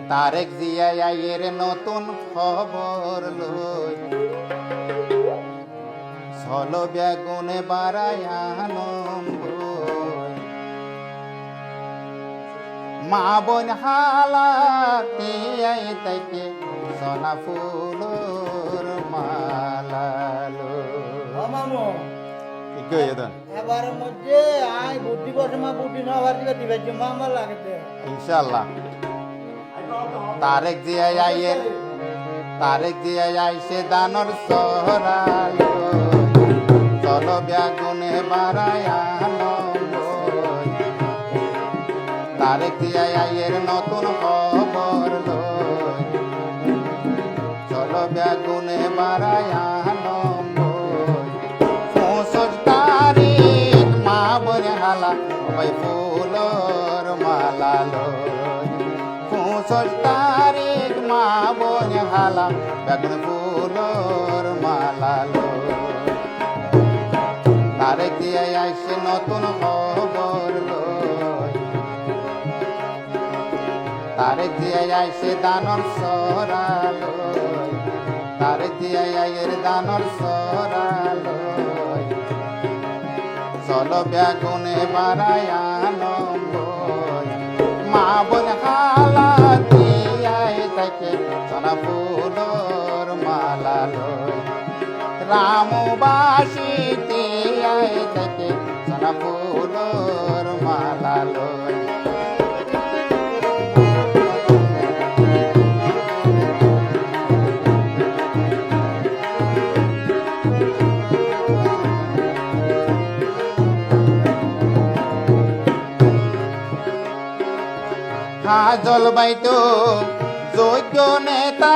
তারেক জিয়া এর নতুন খবর লই চলো বেগুনে বাড়ায় আনন্দ মা বোন হালাতে তাইকে সোনা ফুলর মালালো কি কই এদন এবার মধ্যে আই বুদ্ধি বসে মা বুদ্ধি না হওয়ার দিকে দিবে জমা আমার লাগতে ইনশাআল্লাহ তারেক জিয়া আইসে দানর সহরালো চলো বেগুনে বাড়ায় আনন্দ তারেক জিয়া এর নতুন খবর লই চলো বেগুনে বাড়ায় আনন্দ 65 তারিখ মা বনে হালা ওই ফুলর মালা লই 65 তারিখ মা বনে হালা বেগুন ফুলর মালা লই তারেক জিয়া আইসে নতুন খবর লই তারেক জিয়া আইসে দানর সরালো তারেক জিয়া এর দানর সরালো চলো বেগুনে বাড়ায় আনন্দ মা বোন হালা দিয়াই থাকে সোনা ফুলর মালা লই রামবাসী দিয়াই থাকে সোনা ফুলর মালা লই জলবায়ু যোগ্য নেতা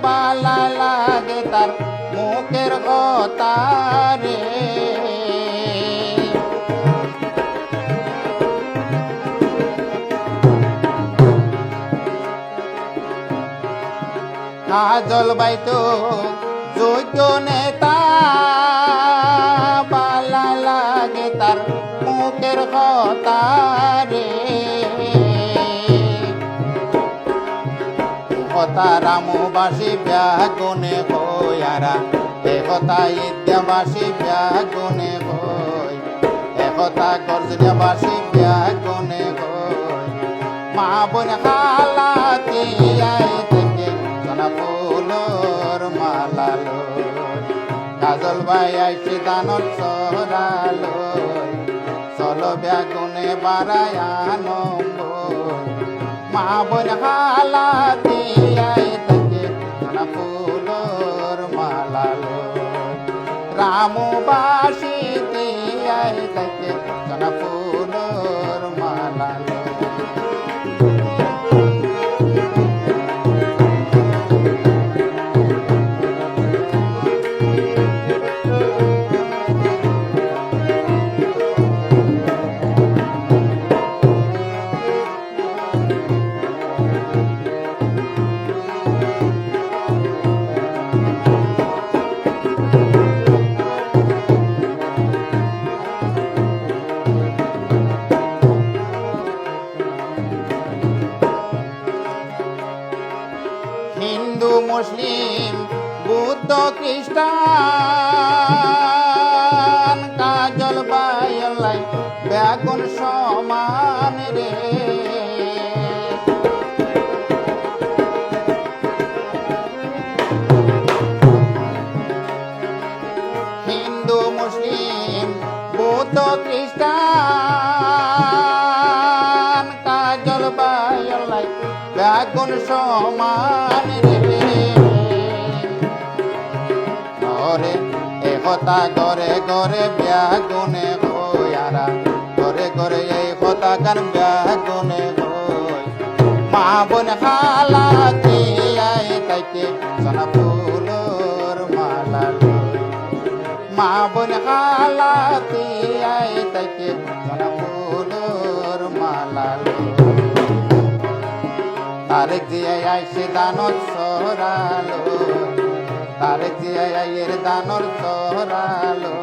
বালা লাগে তার মুখের কথা রে জলবায়ু যোগ্য নেতা বালা লাগে তার মুখের কথা রে কথা রামবাসী ব্যাগুনে হইয়ারা একথা ইদ্যাবাসী ব্যাগুনে হই একথা গর্জনিয়াবাসী ব্যাগুনে হই মা বোন হালাতে থেকে সোনা ফুলর মালা লই কাজল ভাই আইসে দানর সরালো চলো বেগুনে বাড়ায় আনন্দ মা বোন হালাতে থেকে সোনা ফুলর মালা লই রামবাসী থেকে সোনা ফুলর মালা লই হিন্দু মুসলিম বুদ্ধ খ্রিস্টান কাজল বাইলাই বেগুন সমান রে হিন্দু মুসলিম বুদ্ধ খ্রিস্টান কাজল বাইলাই বেগুন সমান রে ঘরে একতা ঘরে ঘরে বেগুনে হইয়ারা ঘরে ঘরে এই কথা গান বেগুনে হই মা বোন হালাতে তাইকে সোনা ফুলর মালা লই মা বোন হালাতে তাইকে সোনা ফুলর মালা লই তারেক জিয়া আইসে দানর সরালো তারেক জিয়া এর দানর সরালো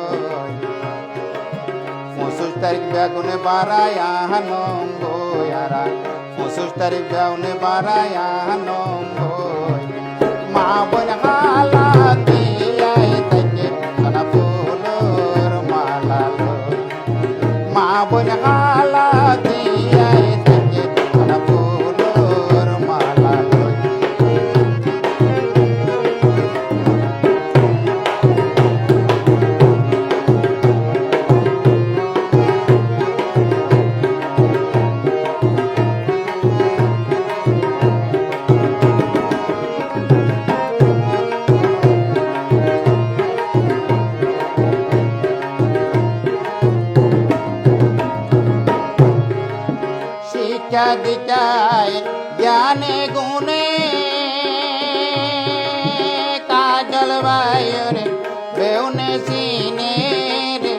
25 তারিখ বেগুনে বাড়ায় আনন্দ মালা 25 তারিখ যাওনে বারায়া নম্বর মা বোন হালা দিয়াই তাকে সোনা ফুলর মালা লই মা বোন হালা দিয়াই তাকে সোনা ফুলর মালা লই শিক্ষা দীক্ষায় জ্ঞানে গুণে কাজল বায়রে বেউনে সিনে রে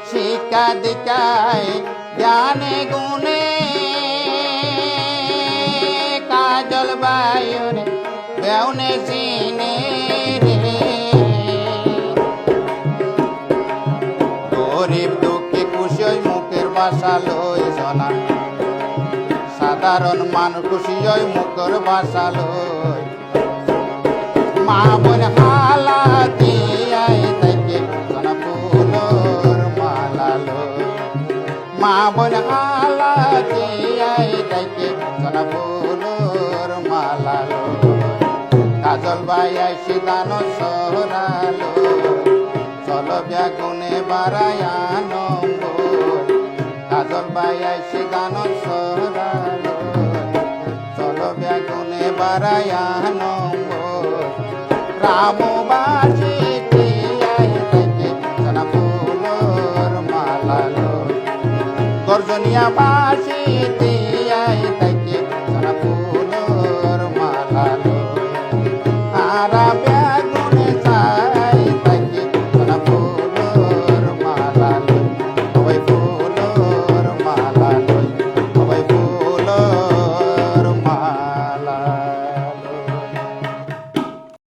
শিক্ষা দীক্ষায় জ্ঞানে গুণে কাজল বায়রে বেউনে সিনে রে গরিব দুঃখী খুশি হই মুখের ভাষা লই সোনা সাধারণ মানুষ খুশি হই মুখের ভাষা লই মা বোন হালা দিয়াই তাকে সোনা ফুলর মালা লই মা বোন হালা দিয়াই তাকে সোনা ফুলর মালা লই কাজল বাই আইসি দান সরালো চলো ব্যাগুনে বারায়া নম্বর কাজল বাই আইসি গান সরালো চলো ব্যাগুনে বারায়া নম্বর রামবাস